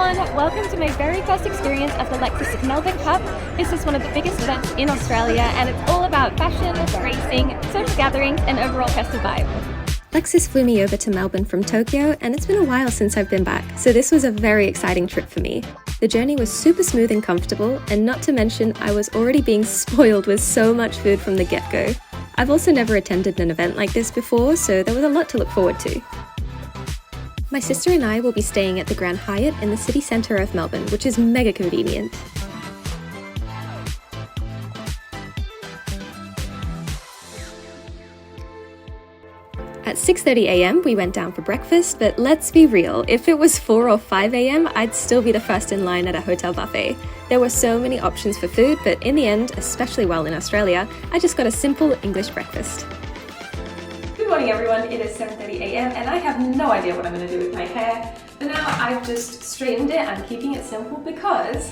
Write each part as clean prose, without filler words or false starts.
everyone, welcome to my very first experience at the Lexus Melbourne Cup. This is one of the biggest events in Australia and it's all about fashion, racing, social gatherings and overall festive vibe. Lexus flew me over to Melbourne from Tokyo and it's been a while since I've been back, so this was a very exciting trip for me. The journey was super smooth and comfortable, and not to mention I was already being spoiled with so much food from the get-go. I've also never attended an event like this before, so there was a lot to look forward to. My sister and I will be staying at the Grand Hyatt in the city centre of Melbourne, which is mega convenient. At 6:30 AM we went down for breakfast, but let's be real, if it was 4 or 5 AM I'd still be the first in line at a hotel buffet. There were so many options for food, but in the end, especially while in Australia, I just got a simple English breakfast. Good morning everyone, it is 7:30 AM and I have no idea what I'm going to do with my hair. For now I've just straightened it. I'm keeping it simple because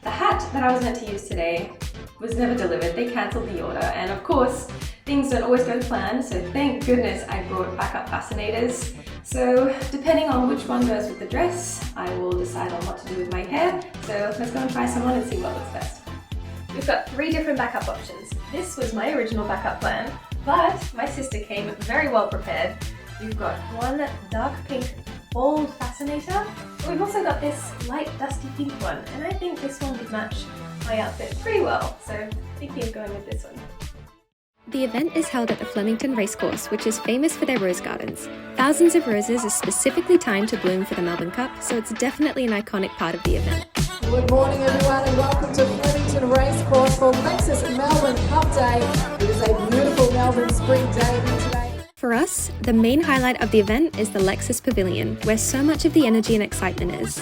the hat that I was meant to use today was never delivered. They cancelled the order and of course things don't always go to plan, so thank goodness I brought backup fascinators. So depending on which one goes with the dress, I will decide on what to do with my hair. So let's go and try some on and see what looks best. We've got 3 different backup options. This was my original backup plan, but my sister came very well prepared. We've got one dark pink bold fascinator, but we've also got this light dusty pink one, and I think this one would match my outfit pretty well, so I'm thinking of going with this one. The event is held at the Flemington Racecourse, which is famous for their rose gardens. Thousands of roses are specifically timed to bloom for the Melbourne Cup, so it's definitely an iconic part of the event. Good morning everyone and welcome to Flemington Racecourse for Lexus Melbourne Cup Day. It is a beautiful Melbourne spring day here today. For us, the main highlight of the event is the Lexus Pavilion, where so much of the energy and excitement is.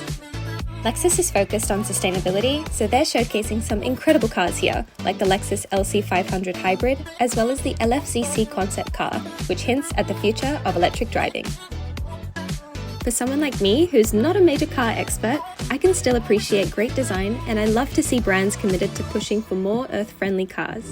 Lexus is focused on sustainability, so they're showcasing some incredible cars here, like the Lexus LC500 Hybrid, as well as the LFCC concept car, which hints at the future of electric driving. For someone like me, who's not a major car expert, I can still appreciate great design, and I love to see brands committed to pushing for more earth-friendly cars.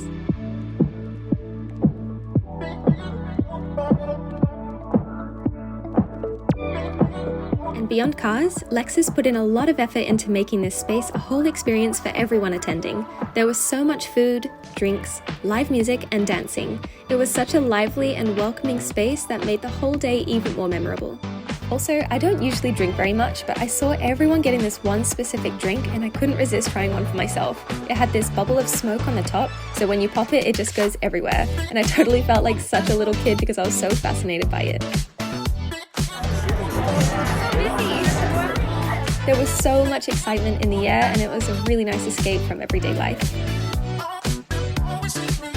And beyond cars, Lexus put in a lot of effort into making this space a whole experience for everyone attending. There was so much food, drinks, live music and dancing. It was such a lively and welcoming space that made the whole day even more memorable. Also, I don't usually drink very much, but I saw everyone getting this one specific drink and I couldn't resist trying one for myself. It had this bubble of smoke on the top, so when you pop it, it just goes everywhere. And I totally felt like such a little kid because I was so fascinated by it. There was so much excitement in the air and it was a really nice escape from everyday life.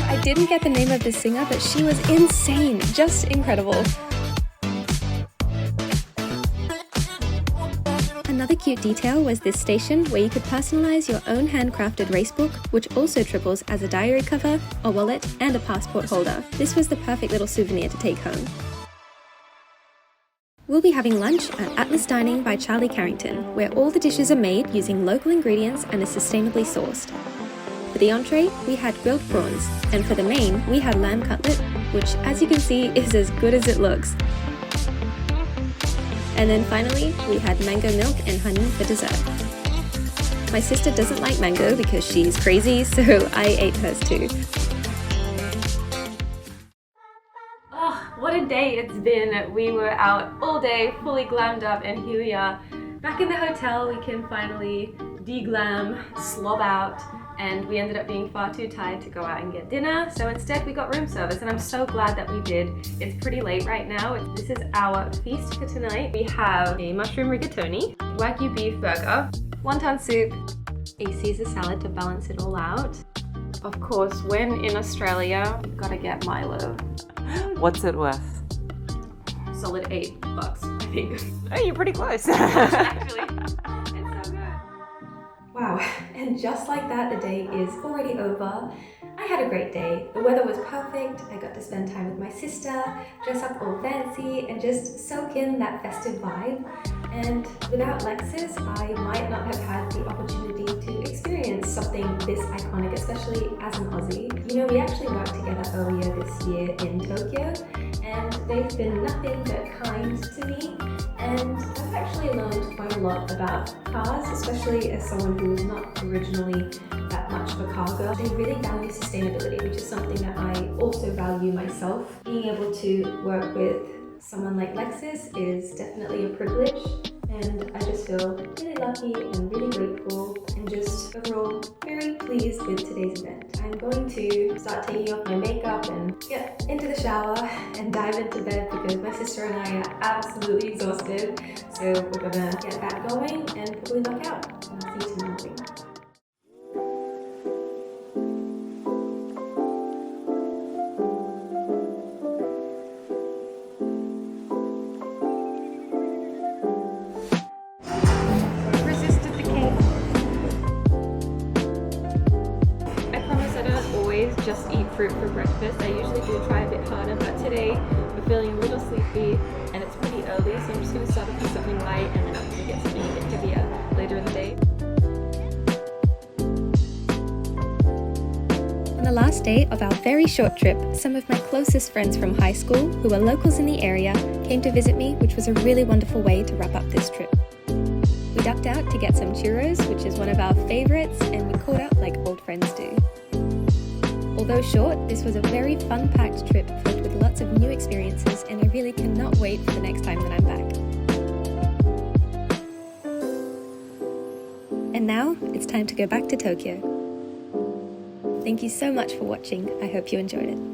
I didn't get the name of the singer, but she was insane, just incredible. Another cute detail was this station where you could personalize your own handcrafted racebook, which also triples as a diary cover, a wallet, and a passport holder. This was the perfect little souvenir to take home. We'll be having lunch at Atlas Dining by Charlie Carrington, where all the dishes are made using local ingredients and are sustainably sourced. For the entree, we had grilled prawns, and for the main, we had lamb cutlet, which, as you can see, is as good as it looks. And then finally, we had mango milk and honey for dessert. My sister doesn't like mango because she's crazy, so I ate hers too. What a day it's been. We were out all day, fully glammed up, and here we are back in the hotel. We can finally de-glam, slob out, and we ended up being far too tired to go out and get dinner, so instead we got room service, and I'm so glad that we did. It's pretty late right now. This is our feast for tonight. We have a mushroom rigatoni, wagyu beef burger, wonton soup, a Caesar salad to balance it all out. Of course, when in Australia, you've got to get Milo. What's it worth? Solid $8, I think. Oh, you're pretty close. Actually, it's so good. Wow, and just like that, the day is already over. I had a great day. The weather was perfect, I got to spend time with my sister, dress up all fancy, and just soak in that festive vibe. And without Lexus, I might not have had the opportunity to experience something this iconic, especially as an Aussie. You know, we actually worked together earlier this year in Tokyo, and they've been nothing but kind to me. And I've actually learned quite a lot about cars, especially as someone who was not originally that much of a car girl. They really value sustainability, which is something that I also value myself. Being able to work with someone like Lexus is definitely a privilege, and I just feel really lucky and really grateful and just overall very pleased with today's event. I'm going to start taking off my makeup and get into the shower and dive into bed because my sister and I are absolutely exhausted. So we're gonna get that going and probably knock out. And I'll see you tomorrow morning. Just eat fruit for breakfast. I usually do try a bit harder, but today we're feeling a little sleepy and it's pretty early, so I'm just going to start off with something light and then I'm going to get something a bit heavier later in the day. On the last day of our very short trip, some of my closest friends from high school, who are locals in the area, came to visit me, which was a really wonderful way to wrap up this trip. We ducked out to get some churros, which is one of our favourites, and we caught up like old friends do. Although short, this was a very fun-packed trip filled with lots of new experiences, and I really cannot wait for the next time that I'm back. And now, it's time to go back to Tokyo. Thank you so much for watching. I hope you enjoyed it.